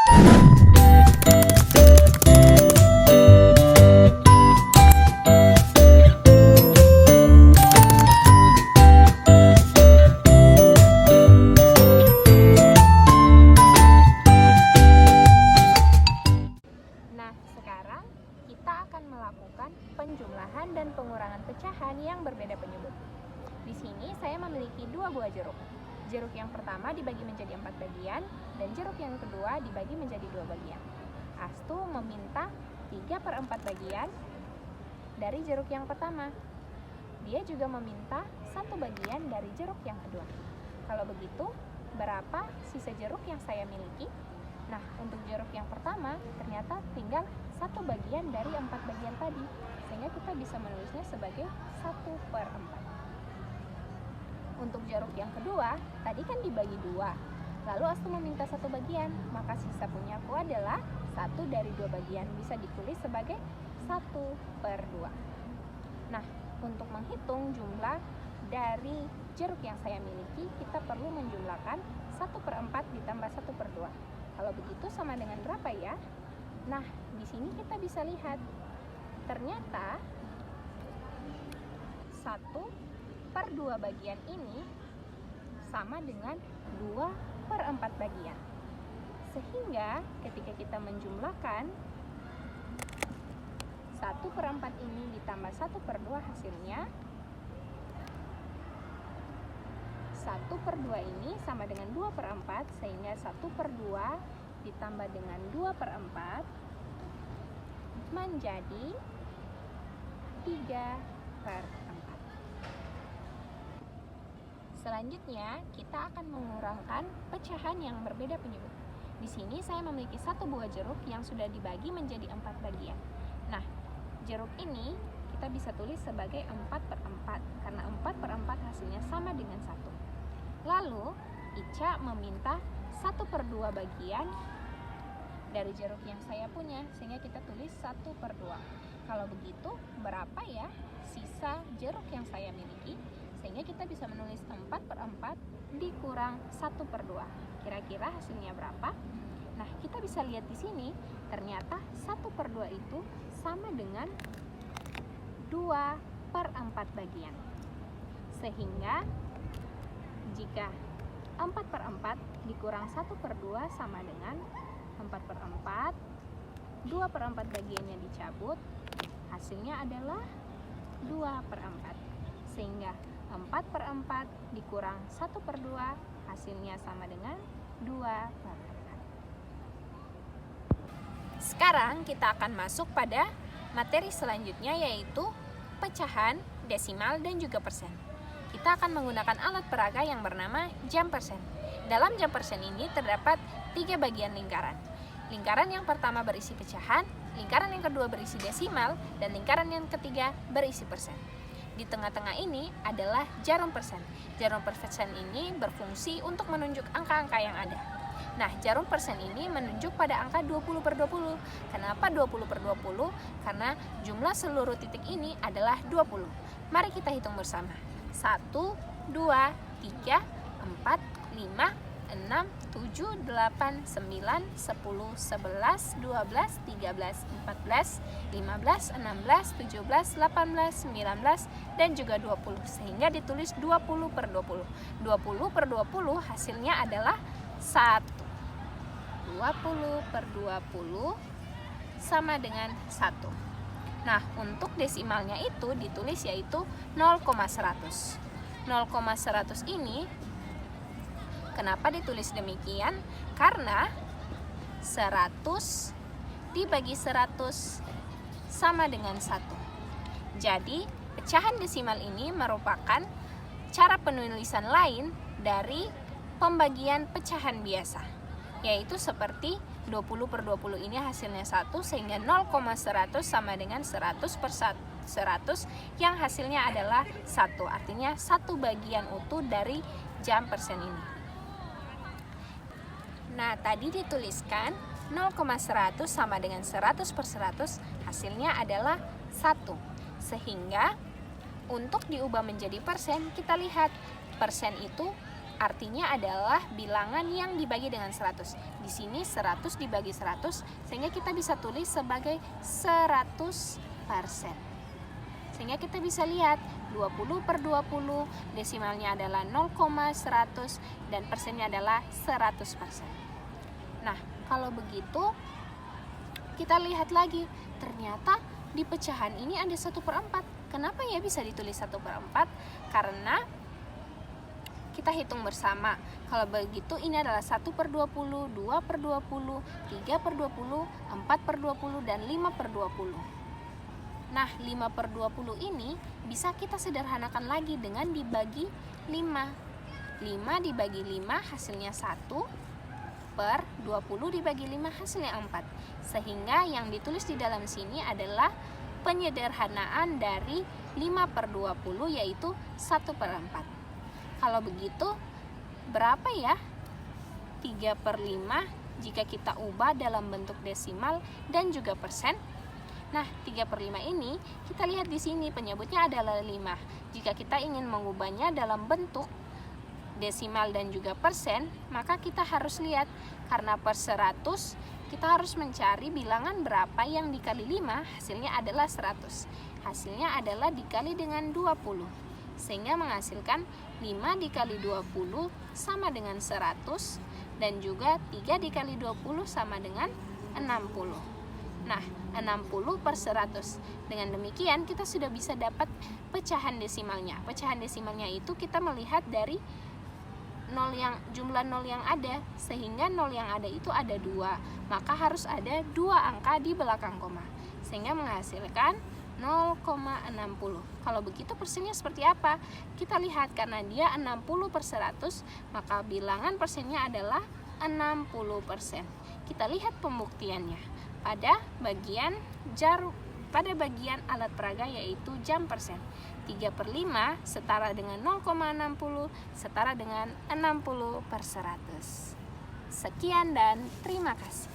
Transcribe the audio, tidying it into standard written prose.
Sekarang kita akan melakukan penjumlahan dan pengurangan pecahan yang berbeda penyebut. Di sini saya memiliki dua buah jeruk. Jeruk yang pertama dibagi menjadi 4 bagian dan jeruk yang kedua dibagi menjadi 2 bagian. Astu meminta 3/4 bagian dari jeruk yang pertama. Dia juga meminta 1 bagian dari jeruk yang kedua. Kalau begitu, berapa sisa jeruk yang saya miliki? Nah, untuk jeruk yang pertama ternyata tinggal 1 bagian dari 4 bagian tadi, sehingga kita bisa menulisnya sebagai 1/4. Untuk jeruk yang kedua, tadi kan dibagi 2, lalu Astu meminta 1 bagian, maka sisa punyaku adalah 1 dari 2 bagian, bisa ditulis sebagai 1/2. Nah, untuk menghitung jumlah dari jeruk yang saya miliki, kita perlu menjumlahkan 1/4 ditambah 1/2. Kalau begitu sama dengan berapa ya? Nah, di sini kita bisa lihat, ternyata 1/2 bagian ini sama dengan 2/4 bagian. Sehingga ketika kita menjumlahkan 1/4 ini ditambah 1/2 hasilnya 1/2 ini sama dengan 2/4, sehingga 1/2 ditambah dengan 2/4 menjadi 3/4. Selanjutnya, kita akan mengurangkan pecahan yang berbeda penyebut. Di sini saya memiliki 1 buah jeruk yang sudah dibagi menjadi 4 bagian. Nah, jeruk ini kita bisa tulis sebagai 4/4 karena 4/4 hasilnya sama dengan 1. Lalu, Ica meminta 1/2 bagian dari jeruk yang saya punya, sehingga kita tulis 1/2. Kalau begitu, berapa ya sisa jeruk yang saya miliki? Sehingga kita bisa menulis 4/4 dikurang 1/2. Kira-kira hasilnya berapa? Nah, kita bisa lihat di sini, ternyata 1/2 itu sama dengan 2/4 bagian. Sehingga jika 4/4 dikurang 1/2 sama dengan 4/4, 2/4 bagiannya dicabut, hasilnya adalah 2/4. Sehingga 4/4 dikurang 1/2 hasilnya sama dengan 2/4. Sekarang kita akan masuk pada materi selanjutnya, yaitu pecahan, desimal, dan juga persen. Kita akan menggunakan alat peraga yang bernama jam persen. Dalam jam persen ini terdapat 3 bagian lingkaran. Lingkaran yang pertama berisi pecahan, lingkaran yang kedua berisi desimal, dan lingkaran yang ketiga berisi persen. Di tengah-tengah ini adalah jarum persen. Jarum persen ini berfungsi untuk menunjuk angka-angka yang ada. Nah, jarum persen ini menunjuk pada angka 20/20. Kenapa 20/20? Karena jumlah seluruh titik ini adalah 20. Mari kita hitung bersama. 1, 2, 3, 4, 5, 6, 7, 8, 9, 10, 11, 12, 13, 14, 15, 16, 17, 18, 19, dan juga 20. Sehingga ditulis 20/20. 20/20 hasilnya adalah 1. 20/20 sama dengan 1. Nah, untuk desimalnya itu ditulis yaitu 0,100. 0,100 ini kenapa ditulis demikian? Karena 100 dibagi 100 sama dengan 1. Jadi, pecahan desimal ini merupakan cara penulisan lain dari pembagian pecahan biasa, yaitu seperti 20/20 ini hasilnya 1, sehingga 0,100 sama dengan 100/100 yang hasilnya adalah 1. Artinya 1 bagian utuh dari jam persen ini. Nah, tadi dituliskan 0,100 sama dengan 100/100, hasilnya adalah 1. Sehingga untuk diubah menjadi persen, kita lihat persen itu artinya adalah bilangan yang dibagi dengan 100. Di sini 100 dibagi 100, sehingga kita bisa tulis sebagai 100%. Sehingga kita bisa lihat 20/20, desimalnya adalah 0,100 dan persennya adalah 100%. Nah, kalau begitu kita lihat lagi, ternyata di pecahan ini ada 1/4. Kenapa ya bisa ditulis 1/4? Karena kita hitung bersama. Kalau begitu ini adalah 1/20, 2/20, 3/20, 4/20, dan 5/20. Nah, 5/20 ini bisa kita sederhanakan lagi dengan dibagi 5. 5 dibagi 5 hasilnya 1/20 dibagi 5 hasilnya 4. Sehingga yang ditulis di dalam sini adalah penyederhanaan dari 5/20, yaitu 1/4. Kalau begitu, berapa ya 3/5 jika kita ubah dalam bentuk desimal dan juga persen? Nah, 3/5 ini kita lihat di sini penyebutnya adalah 5. Jika kita ingin mengubahnya dalam bentuk desimal dan juga persen, maka kita harus lihat, karena per 100 kita harus mencari bilangan berapa yang dikali 5, hasilnya adalah 100. Hasilnya adalah dikali dengan 20, sehingga menghasilkan 5 dikali 20 sama dengan 100, dan juga 3 dikali 20 sama dengan 60. Nah, 60/100. Dengan demikian kita sudah bisa dapat pecahan desimalnya. Pecahan desimalnya itu kita melihat dari jumlah 0 yang ada, sehingga 0 yang ada itu ada 2, maka harus ada 2 angka di belakang koma, sehingga menghasilkan 0,60. Kalau begitu persennya seperti apa? Kita lihat, karena dia 60/100, maka bilangan persennya adalah 60%. Kita lihat pembuktiannya pada bagian alat peraga, yaitu jam persen. 3/5 setara dengan 0,60 setara dengan 60/100. Sekian dan terima kasih.